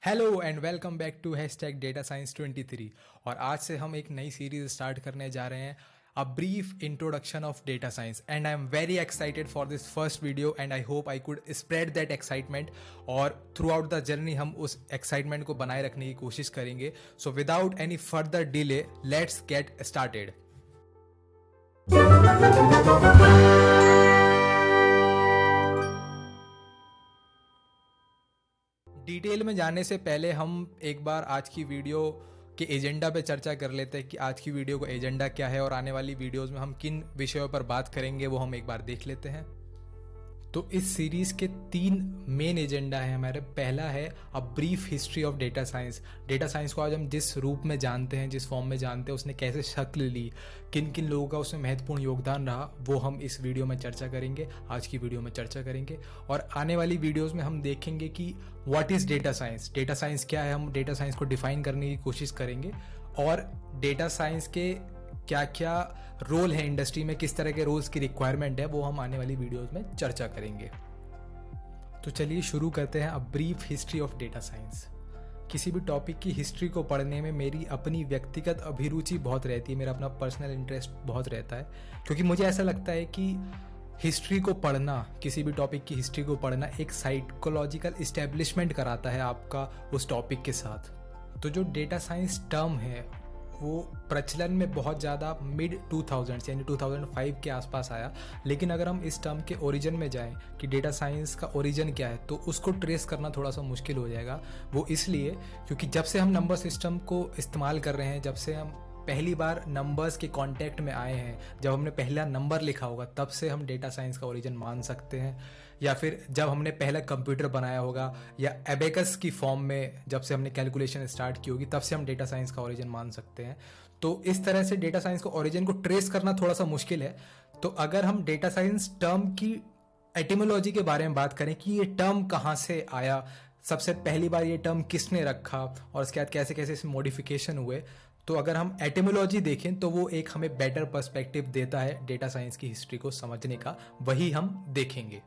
Hello and welcome back to hashtag data science 23। और आज से हम एक नई सीरीज स्टार्ट करने जा रहे हैं, a brief introduction of data science. And I am very excited for this first video and I hope I could spread that excitement. और थ्रू आउट द जर्नी हम उस एक्साइटमेंट को बनाए रखने की कोशिश करेंगे। So without any further delay let's get started. Detail में जाने से पहले हम एक बार आज की वीडियो के एजेंडा पे चर्चा कर लेते हैं कि आज की वीडियो का एजेंडा क्या है और आने वाली वीडियोस में हम किन विषयों पर बात करेंगे वो हम एक बार देख लेते हैं। तो इस सीरीज के 3 मेन एजेंडा है हमारे। पहला है a brief history of data science. Data science को आज हम जिस रूप में जानते हैं, जिस फॉर्म में जानते हैं, उसने कैसे शक्ल ली, किन किन लोगों का उसमें महत्वपूर्ण योगदान रहा, वो हम इस वीडियो में चर्चा करेंगे, आज की वीडियो में चर्चा करेंगे। और आने वाली वीडियोस में हम देखेंगे कि what is data science, data science क्या है, हम डेटा साइंस को डिफाइन करने की कोशिश करेंगे। और डेटा साइंस के क्या क्या रोल है इंडस्ट्री में, किस तरह के रोल्स की रिक्वायरमेंट है, वो हम आने वाली वीडियोस में चर्चा करेंगे। तो चलिए शुरू करते हैं a brief history of data science. किसी भी टॉपिक की हिस्ट्री को पढ़ने में मेरी अपनी व्यक्तिगत अभिरुचि बहुत रहती है, मेरा अपना पर्सनल इंटरेस्ट बहुत रहता है, क्योंकि मुझे ऐसा लगता है कि हिस्ट्री को पढ़ना, किसी भी टॉपिक की हिस्ट्री को पढ़ना एक साइकोलॉजिकल इस्टेब्लिशमेंट कराता है आपका उस टॉपिक के साथ। तो जो डेटा साइंस टर्म है वो प्रचलन में बहुत ज़्यादा मिड 2000 यानी 2005 के आसपास आया। लेकिन अगर हम इस टर्म के ओरिजिन में जाएं कि डेटा साइंस का ओरिजिन क्या है, तो उसको ट्रेस करना थोड़ा सा मुश्किल हो जाएगा। वो इसलिए क्योंकि जब से हम नंबर सिस्टम को इस्तेमाल कर रहे हैं, जब से हम पहली बार नंबर्स के कांटेक्ट में आए हैं, जब हमने पहला नंबर लिखा होगा, तब से हम डेटा साइंस का ओरिजिन मान सकते हैं। या फिर जब हमने पहला कंप्यूटर बनाया होगा, या एबेकस की फॉर्म में जब से हमने कैलकुलेशन स्टार्ट की होगी, तब से हम डेटा साइंस का ओरिजिन मान सकते हैं। तो इस तरह से डेटा साइंस का ओरिजिन को ट्रेस करना थोड़ा सा मुश्किल है। तो अगर हम डेटा साइंस टर्म की एटिमोलॉजी के बारे में बात करें कि ये टर्म कहाँ से आया, सबसे पहली बार ये टर्म किसने रखा, और उसके बाद कैसे कैसे इसमें मॉडिफिकेशन हुए, तो अगर हम एटिमोलॉजी देखें तो वो एक हमें बेटर पर्सपेक्टिव देता है डेटा साइंस की हिस्ट्री को समझने का, वही हम देखेंगे।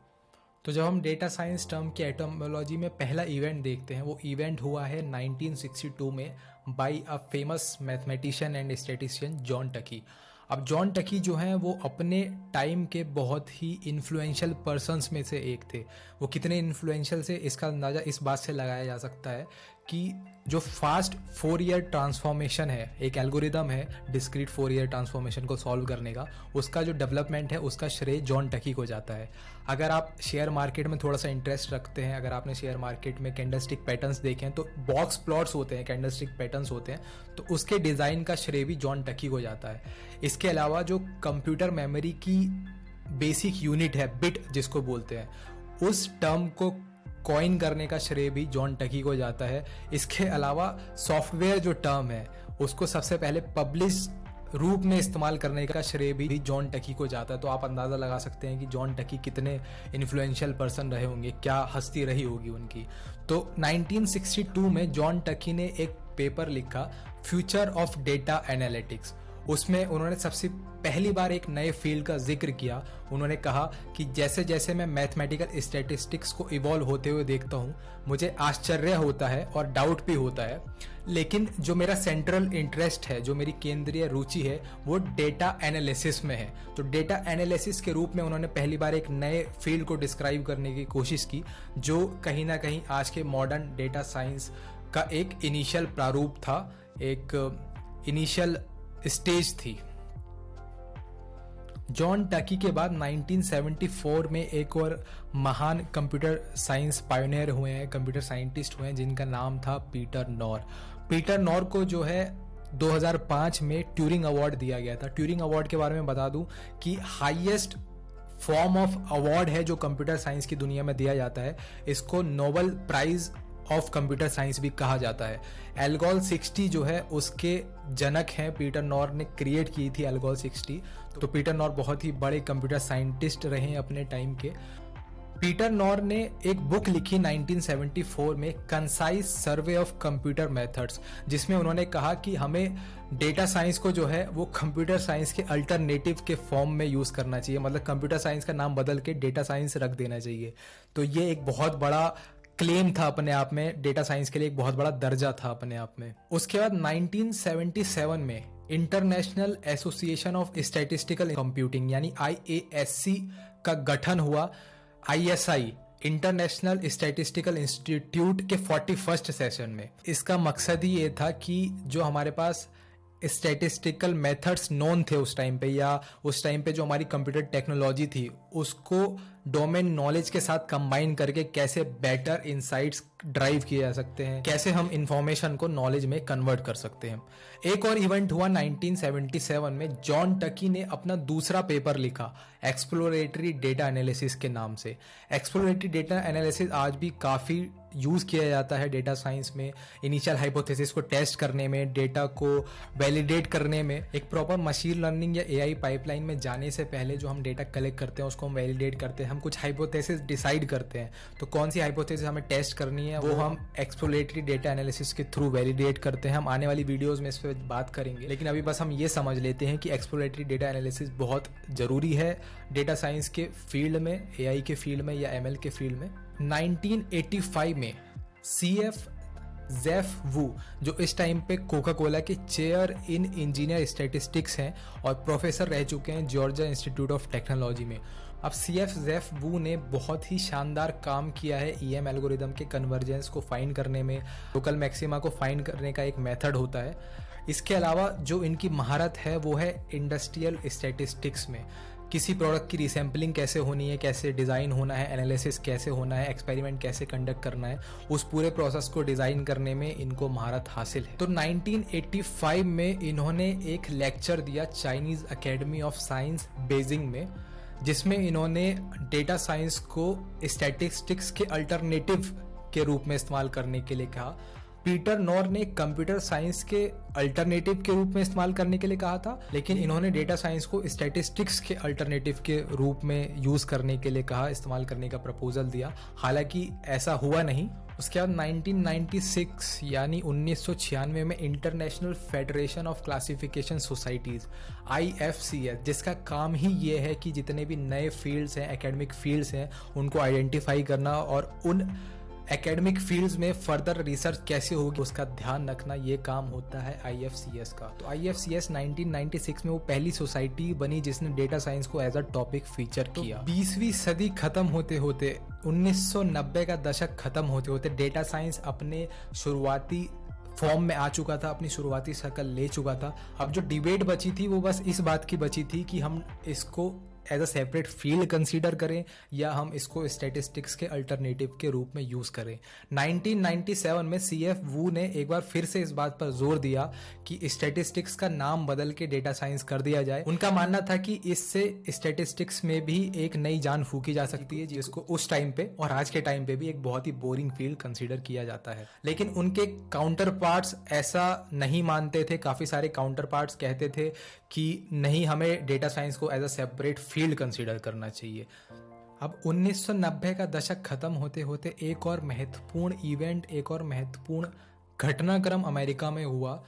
तो जब हम डेटा साइंस टर्म की एटिमोलॉजी में पहला इवेंट देखते हैं, वो इवेंट हुआ है 1962 में by a famous mathematician and statistician John Tukey. अब जॉन टकी जो हैं वो अपने टाइम के बहुत ही इन्फ्लुएंशियल पर्सन्स में से एक थे। वो कितने इन्फ्लुएंशियल से, इसका अंदाज़ा इस बात से लगाया जा सकता है कि जो फास्ट फोरियर ट्रांसफॉर्मेशन है, एक एल्गोरिदम है डिस्क्रीट फोरियर ट्रांसफॉर्मेशन को सॉल्व करने का, उसका जो डेवलपमेंट है उसका श्रेय जॉन टकी को जाता है। अगर आप शेयर मार्केट में थोड़ा सा इंटरेस्ट रखते हैं, अगर आपने शेयर मार्केट में कैंडलस्टिक पैटर्न्स देखे हैं, तो बॉक्स प्लॉट्स होते हैं, कैंडलस्टिक पैटर्न्स होते हैं, तो उसके डिज़ाइन का श्रेय भी जॉन टकी को जाता है। इसके अलावा जो कंप्यूटर मेमोरी की बेसिक यूनिट है, बिट जिसको बोलते हैं, उस टर्म को कॉइन करने का श्रेय भी जॉन टकी को जाता है। इसके अलावा सॉफ्टवेयर जो टर्म है उसको सबसे पहले पब्लिश रूप में इस्तेमाल करने का श्रेय भी जॉन टकी को जाता है। तो आप अंदाज़ा लगा सकते हैं कि जॉन टकी कितने इन्फ्लुएंशियल पर्सन रहे होंगे, क्या हस्ती रही होगी उनकी। तो 1962 में जॉन टकी ने एक पेपर लिखा, फ्यूचर ऑफ डेटा एनालिटिक्स। उसमें उन्होंने सबसे पहली बार एक नए फील्ड का जिक्र किया। उन्होंने कहा कि जैसे जैसे मैं मैथमेटिकल स्टैटिस्टिक्स को इवॉल्व होते हुए देखता हूँ, मुझे आश्चर्य होता है और डाउट भी होता है, लेकिन जो मेरा सेंट्रल इंटरेस्ट है, जो मेरी केंद्रीय रुचि है, वो डेटा एनालिसिस में है। तो डेटा एनालिसिस के रूप में उन्होंने पहली बार एक नए फील्ड को डिस्क्राइब करने की कोशिश की, जो कहीं ना कहीं आज के मॉडर्न डेटा साइंस का एक इनिशियल प्रारूप था, एक इनिशियल स्टेज थी। जॉन टकी के बाद 1974 में एक और महान कंप्यूटर साइंस पायोनियर हुए हैं, कंप्यूटर साइंटिस्ट हुए हैं, जिनका नाम था पीटर नॉर। पीटर नॉर को जो है 2005 में ट्यूरिंग अवार्ड दिया गया था। ट्यूरिंग अवार्ड के बारे में बता दूं कि हाईएस्ट फॉर्म ऑफ अवार्ड है जो कंप्यूटर साइंस की दुनिया में दिया जाता है। इसको Nobel prize of computer science भी कहा जाता है। एल्गोल 60 जो है उसके जनक हैं, पीटर नॉर ने क्रिएट की थी एल्गोल 60। तो पीटर नॉर बहुत ही बड़े कंप्यूटर साइंटिस्ट रहे हैं अपने टाइम के। पीटर नॉर ने एक बुक लिखी 1974 में, concise survey of computer methods, जिसमें उन्होंने कहा कि हमें डेटा साइंस को जो है वो कंप्यूटर साइंस के अल्टरनेटिव के फॉर्म में यूज़ करना चाहिए, मतलब कंप्यूटर साइंस का नाम बदल के डेटा साइंस रख देना चाहिए। तो ये एक बहुत बड़ा क्लेम था अपने आप में, डेटा साइंस के लिए एक बहुत बड़ा दर्जा था अपने आप में। उसके बाद 1977 में international association of statistical computing यानी IASC का गठन हुआ। ISI इंटरनेशनल स्टैटिस्टिकल इंस्टीट्यूट के 41st सेशन में। इसका मकसद ही ये था कि जो हमारे पास स्टैटिस्टिकल मेथड्स नोन थे उस टाइम पे, या उस टाइम पे जो हमारी कंप्यूटर टेक्नोलॉजी थी, उसको डोमेन नॉलेज के साथ कंबाइन करके कैसे बेटर इनसाइट्स ड्राइव किए जा सकते हैं, कैसे हम इंफॉर्मेशन को नॉलेज में कन्वर्ट कर सकते हैं। एक और इवेंट हुआ 1977 में, जॉन टकी ने अपना दूसरा पेपर लिखा एक्सप्लोरेटरी डेटा एनालिसिस के नाम से। एक्सप्लोरेटरी डेटा एनालिसिस आज भी काफ़ी यूज़ किया जाता है डेटा साइंस में, इनिशियल हाइपोथेसिस को टेस्ट करने में, डेटा को वैलिडेट करने में। एक प्रॉपर मशीन लर्निंग या AI पाइपलाइन में जाने से पहले जो हम डेटा कलेक्ट करते हैं उसको हम वैलिडेट करते हैं, हम कुछ हाइपोथेसिस डिसाइड करते हैं, तो कौन सी हाइपोथेसिस हमें टेस्ट करनी है वो हम एक्सप्लोरेटरी डेटा एनालिसिस के थ्रू वैलिडेट करते हैं। हम आने वाली वीडियोस में इस पर बात करेंगे, लेकिन अभी बस हम ये समझ लेते हैं कि एक्सप्लोरेटरी डेटा एनालिसिस बहुत ज़रूरी है डेटा साइंस के फील्ड में, AI के फील्ड में या ML के फील्ड में। 1985 में CF जेफ वू, जो इस टाइम पे कोका कोला के चेयर इन इंजीनियर स्टैटिस्टिक्स हैं और प्रोफेसर रह चुके हैं जॉर्जिया इंस्टीट्यूट ऑफ टेक्नोलॉजी में। अब CF जेफ वू ने बहुत ही शानदार काम किया है EM एल्गोरिदम के कन्वर्जेंस को फाइंड करने में, लोकल मैक्सिमा को फाइंड करने का एक मेथड होता है। इसके अलावा जो इनकी महारत है वो है इंडस्ट्रियल स्टैटिस्टिक्स में, किसी प्रोडक्ट की रिसैम्पलिंग कैसे होनी है, कैसे डिज़ाइन होना है, एनालिसिस कैसे होना है, एक्सपेरिमेंट कैसे कंडक्ट करना है, उस पूरे प्रोसेस को डिज़ाइन करने में इनको महारत हासिल है। तो 1985 में इन्होंने एक लेक्चर दिया Chinese academy of science Beijing में, जिसमें इन्होंने डेटा साइंस को स्टैटिस्टिक्स के अल्टरनेटिव के रूप में इस्तेमाल करने के लिए कहा। पीटर नॉर ने कंप्यूटर साइंस के अल्टरनेटिव के रूप में इस्तेमाल करने के लिए कहा था, लेकिन इन्होंने डेटा साइंस को स्टैटिस्टिक्स के अल्टरनेटिव के रूप में यूज़ करने के लिए कहा, इस्तेमाल करने का प्रपोजल दिया। हालांकि ऐसा हुआ नहीं। उसके बाद 1996 यानी 1996 में international federation of classification societies IFCS, जिसका काम ही ये है कि जितने भी नए फील्ड्स हैं, एकेडमिक फील्ड्स हैं, उनको आइडेंटिफाई करना और उन एकेडमिक फील्ड्स में फर्दर रिसर्च कैसे होगी उसका ध्यान रखना, ये काम होता है IFCS का। तो IFCS 1996 में वो पहली सोसाइटी बनी जिसने डेटा साइंस को एज अ टॉपिक फीचर किया। 20वीं सदी खत्म होते होते, 1990 का दशक खत्म होते होते डेटा साइंस अपने शुरुआती फॉर्म में आ चुका था, अपनी शुरुआती शक्ल ले चुका था। अब जो डिबेट बची थी वो बस इस बात की बची थी कि हम इसको as a separate field consider करें या हम इसको स्टैटिस्टिक्स के अल्टरनेटिव के रूप में यूज़ करें। 1997 में CF वू ने एक बार फिर से इस बात पर जोर दिया कि स्टैटिस्टिक्स का नाम बदल के डेटा साइंस कर दिया जाए। उनका मानना था कि इससे स्टैटिस्टिक्स में भी एक नई जान फूकी जा सकती है, जिसको उस टाइम पे और आज के टाइम पे भी एक बहुत ही बोरिंग फील्ड कंसीडर किया जाता है। लेकिन उनके काउंटर पार्ट्स ऐसा नहीं मानते थे। काफ़ी सारे काउंटर पार्ट्स कहते थे कि नहीं, हमें डेटा साइंस को as a separate field consider करना चाहिए। अब 1990 का दशक खत्म होते होते एक और महत्वपूर्ण इवेंट, एक और महत्वपूर्ण घटनाक्रम अमेरिका में हुआ,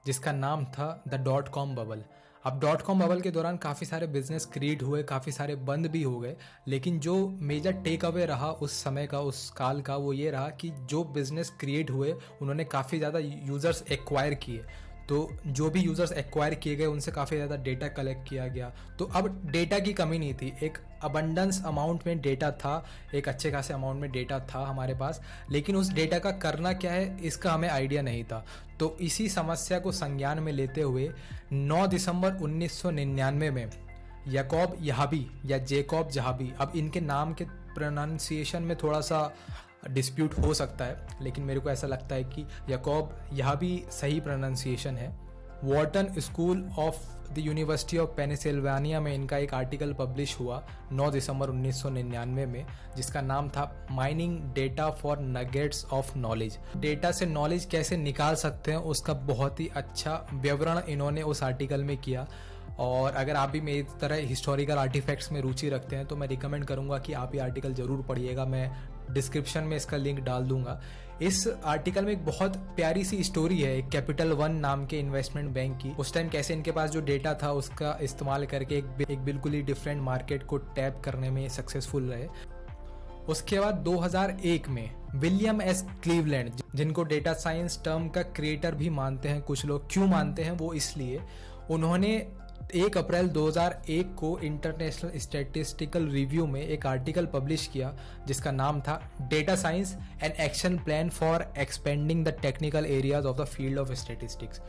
जिसका नाम था द .com बबल। अब .com बबल के दौरान काफ़ी सारे बिजनेस क्रिएट हुए, काफ़ी सारे बंद भी हो गए, लेकिन जो मेजर टेक अवे रहा उस समय का, उस काल का, वो ये रहा कि जो बिजनेस क्रिएट हुए उन्होंने काफ़ी ज़्यादा यूज़र्स एक्वायर किए। तो जो भी यूज़र्स एक्वायर किए गए उनसे काफ़ी ज़्यादा डेटा कलेक्ट किया गया। तो अब डेटा की कमी नहीं थी, एक अबंडेंस अमाउंट में डेटा था, एक अच्छे खासे अमाउंट में डेटा था हमारे पास, लेकिन उस डेटा का करना क्या है इसका हमें आइडिया नहीं था। तो इसी समस्या को संज्ञान में लेते हुए 9 दिसंबर 1999 में याकूब यहाबी या जेकॉब जहाबी, अब इनके नाम के प्रोनाउंसिएशन में थोड़ा सा डिस्प्यूट हो सकता है, लेकिन मेरे को ऐसा लगता है कि याकूब यहाबी सही प्रोनाउंसिएशन है। Wharton school of the university of Pennsylvania में इनका एक आर्टिकल पब्लिश हुआ 9 दिसंबर 1999 में, जिसका नाम था mining data for nuggets of knowledge. Data से नॉलेज कैसे निकाल सकते हैं उसका बहुत ही अच्छा विवरण इन्होंने उस आर्टिकल में किया। और अगर आप भी मेरी तरह हिस्टोरिकल आर्टिफैक्ट्स में रुचि रखते हैं तो मैं रिकमेंड करूंगा कि आप ये आर्टिकल ज़रूर पढ़िएगा। मैं डिस्क्रिप्शन में इसका लिंक डाल दूंगा। इस आर्टिकल में एक बहुत प्यारी सी स्टोरी है एक कैपिटल वन नाम के इन्वेस्टमेंट बैंक की। उस टाइम कैसे इनके पास जो डेटा था उसका इस्तेमाल करके एक बिल्कुल ही डिफरेंट मार्केट को टैप करने में सक्सेसफुल रहे। उसके बाद 2001 में विलियम एस क्लीवलैंड, जिनको डेटा साइंस टर्म का क्रिएटर भी मानते हैं कुछ लोग, क्यों मानते हैं वो इसलिए, उन्होंने 1 अप्रैल 2001 को इंटरनेशनल स्टैटिस्टिकल रिव्यू में एक आर्टिकल पब्लिश किया जिसका नाम था data science an action plan for expanding the technical areas of the field of statistics.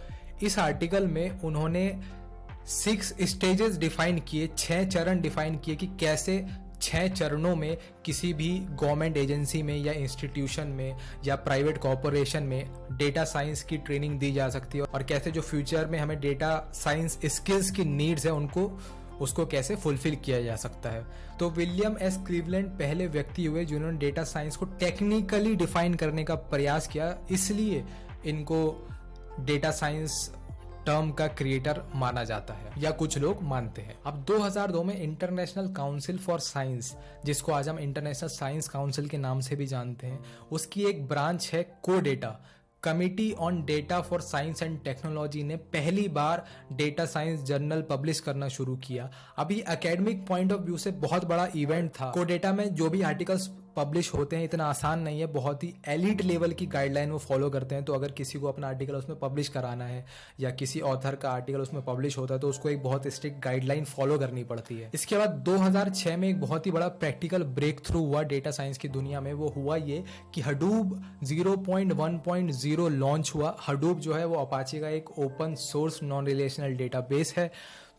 इस आर्टिकल में उन्होंने 6 स्टेजेस डिफाइन किए, 6 चरण डिफाइन किए कि कैसे 6 चरणों में किसी भी गवर्नमेंट एजेंसी में या इंस्टीट्यूशन में या प्राइवेट कॉरपोरेशन में डेटा साइंस की ट्रेनिंग दी जा सकती है और कैसे जो फ्यूचर में हमें डेटा साइंस स्किल्स की नीड्स है उसको कैसे फुलफिल किया जा सकता है। तो विलियम एस क्लीवलैंड पहले व्यक्ति हुए जिन्होंने डेटा साइंस को टेक्निकली डिफाइन करने का प्रयास किया, इसलिए इनको डेटा साइंस टर्म का क्रिएटर माना जाता है या कुछ लोग मानते हैं। अब 2002 में इंटरनेशनल काउंसिल फॉर साइंस, जिसको आज हम इंटरनेशनल साइंस काउंसिल के नाम से भी जानते हैं, उसकी एक ब्रांच है CODATA, committee on data for science and technology, ने पहली बार डेटा साइंस जर्नल पब्लिश करना शुरू किया। अभी एकेडमिक पॉइंट ऑफ व्यू से बहुत बड़ा इवेंट था। कोडेटा में जो भी आर्टिकल्स पब्लिश होते हैं इतना आसान नहीं है, बहुत ही एलिट लेवल की गाइडलाइन वो फॉलो करते हैं। तो अगर किसी को अपना आर्टिकल उसमें पब्लिश कराना है या किसी ऑथर का आर्टिकल उसमें पब्लिश होता है तो उसको एक बहुत स्ट्रिक्ट गाइडलाइन फॉलो करनी पड़ती है। इसके बाद 2006 में एक बहुत ही बड़ा प्रैक्टिकल ब्रेक थ्रू हुआ डेटा साइंस की दुनिया में। वो हुआ ये कि हडूप 0.1.0 लॉन्च हुआ। हडूप जो है वो अपाचे का एक open source non relational database है।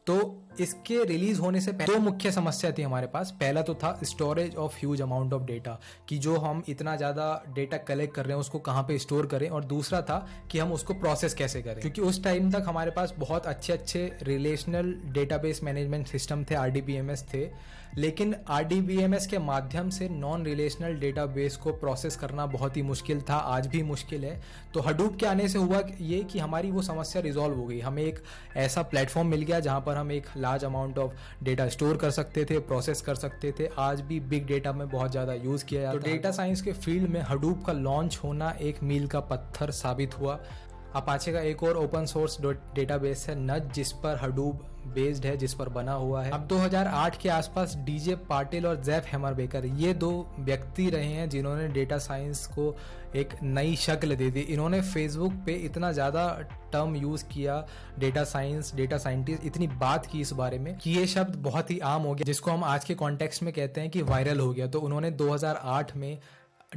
तो इसके रिलीज होने से पहले 2 मुख्य समस्या थी हमारे पास। पहला तो था storage of huge amount of data, कि जो हम इतना ज़्यादा डेटा कलेक्ट कर रहे हैं उसको कहाँ पे स्टोर करें, और दूसरा था कि हम उसको प्रोसेस कैसे करें, क्योंकि उस टाइम तक हमारे पास बहुत अच्छे रिलेशनल डेटाबेस मैनेजमेंट सिस्टम थे, RDBMS थे, लेकिन RDBMS के माध्यम से नॉन रिलेशनल डेटाबेस को प्रोसेस करना बहुत ही मुश्किल था, आज भी मुश्किल है। तो हडूप के आने से हुआ ये कि हमारी वो समस्या रिजॉल्व हो गई। हमें एक ऐसा प्लेटफॉर्म मिल गया जहाँ पर हम एक large amount of data store कर सकते थे, प्रोसेस कर सकते थे। आज भी बिग डेटा में बहुत ज़्यादा यूज़ किया जाता है। तो डेटा साइंस के फील्ड में हडूप का लॉन्च होना एक मील का पत्थर साबित हुआ। अपाचे का एक और ओपन सोर्स डेटाबेस है नज, जिस पर हडूप बेस्ड है, जिस पर बना हुआ है। अब 2008 के आसपास डीजे पाटिल और जेफ हैमरबेकर, ये 2 व्यक्ति रहे हैं जिन्होंने डेटा साइंस को एक नई शक्ल दे दी। इन्होंने फेसबुक पे इतना ज़्यादा टर्म यूज़ किया, डेटा साइंस, डेटा साइंटिस्ट, इतनी बात की इस बारे में कि ये शब्द बहुत ही आम हो गया, जिसको हम आज के कॉन्टेक्स्ट में कहते हैं कि वायरल हो गया। तो उन्होंने 2008 में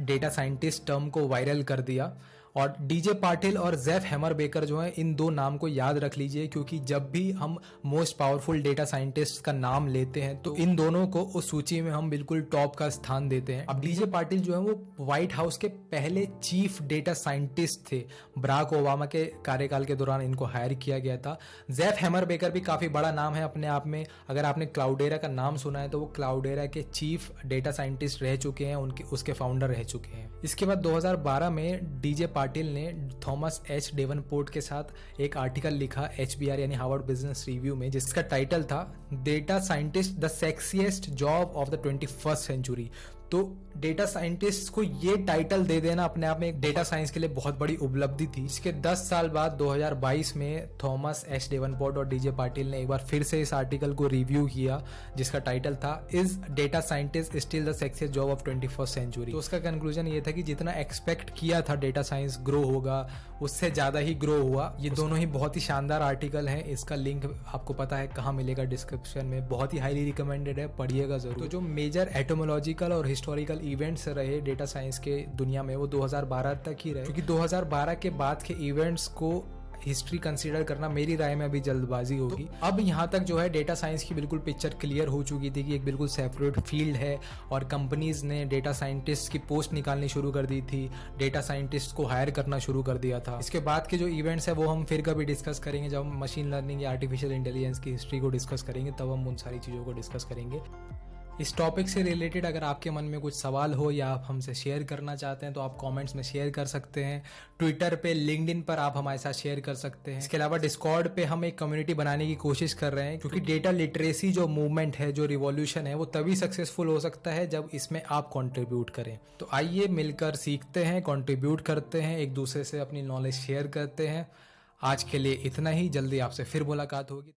डेटा साइंटिस्ट टर्म को वायरल कर दिया। और डीजे पाटिल और जेफ हैमरबेकर जो है, इन 2 नाम को याद रख लीजिए, क्योंकि जब भी हम मोस्ट पावरफुल डेटा साइंटिस्ट का नाम लेते हैं तो इन दोनों को उस सूची में हम बिल्कुल टॉप का स्थान देते हैं। अब डीजे पाटिल जो है वो व्हाइट हाउस के पहले चीफ डेटा साइंटिस्ट थे। बराक ओबामा के कार्यकाल के दौरान इनको हायर किया गया था। जेफ हैमरबेकर भी काफ़ी बड़ा नाम है अपने आप में। अगर आपने क्लाउडेरा का नाम सुना है तो वो क्लाउडेरा के चीफ डेटा साइंटिस्ट रह चुके हैं, उसके फाउंडर रह चुके हैं। इसके बाद 2012 में डीजे पाटिल ने थॉमस एच डेवनपोर्ट के साथ एक आर्टिकल लिखा HBR यानी हार्वर्ड बिजनेस रिव्यू में, जिसका टाइटल था data scientist the sexiest job of the 21st century. तो डेटा साइंटिस्ट को ये टाइटल दे देना अपने आप में एक डेटा साइंस के लिए बहुत बड़ी उपलब्धि थी। इसके 10 साल बाद 2022 में थॉमस एच डेवनपोर्ट और डीजे पाटिल ने एक बार फिर से इस आर्टिकल को रिव्यू किया, जिसका टाइटल था is data scientist still the sexiest job of 21st century. तो उसका कंक्लूजन ये था कि जितना एक्सपेक्ट किया था डेटा साइंस ग्रो होगा, उससे ज़्यादा ही ग्रो हुआ। ये दोनों ही बहुत ही शानदार आर्टिकल हैं। इसका लिंक आपको पता है कहाँ मिलेगा, डिस्क्रिप्शन में। बहुत ही हाईली रिकमेंडेड है, पढ़िएगा जरूर। तो जो मेजर एटोमोलॉजिकल और हिस्टोरिकल इवेंट्स रहे डेटा साइंस के दुनिया में वो 2012 तक ही रहे, क्योंकि 2012 के बाद के इवेंट्स को हिस्ट्री कंसीडर करना मेरी राय में अभी जल्दबाजी होगी। तो अब यहाँ तक जो है डेटा साइंस की बिल्कुल पिक्चर क्लियर हो चुकी थी कि एक बिल्कुल सेपरेट फील्ड है और कंपनीज ने डेटा साइंटिस्ट की पोस्ट निकालनी शुरू कर दी थी, डेटा साइंटिस्ट को हायर करना शुरू कर दिया था। इसके बाद के जो इवेंट्स है वो हम फिर कभी डिस्कस करेंगे, जब हम मशीन लर्निंग या आर्टिफिशियल इंटेलिजेंस की हिस्ट्री को डिस्कस करेंगे तब हम उन सारी चीज़ों को डिस्कस करेंगे। इस टॉपिक से रिलेटेड अगर आपके मन में कुछ सवाल हो या आप हमसे शेयर करना चाहते हैं तो आप कमेंट्स में शेयर कर सकते हैं। ट्विटर पे, लिंक्डइन पर आप हमारे साथ शेयर कर सकते हैं। इसके अलावा डिस्कॉर्ड पे हम एक कम्युनिटी बनाने की कोशिश कर रहे हैं, क्योंकि डेटा लिटरेसी जो मूवमेंट है, जो रिवॉल्यूशन है, वो तभी सक्सेसफुल हो सकता है जब इसमें आप कंट्रीब्यूट करें। तो आइए मिलकर सीखते हैं, कंट्रीब्यूट करते हैं, एक दूसरे से अपनी नॉलेज शेयर करते हैं। आज के लिए इतना ही, जल्दी आपसे फिर मुलाकात होगी।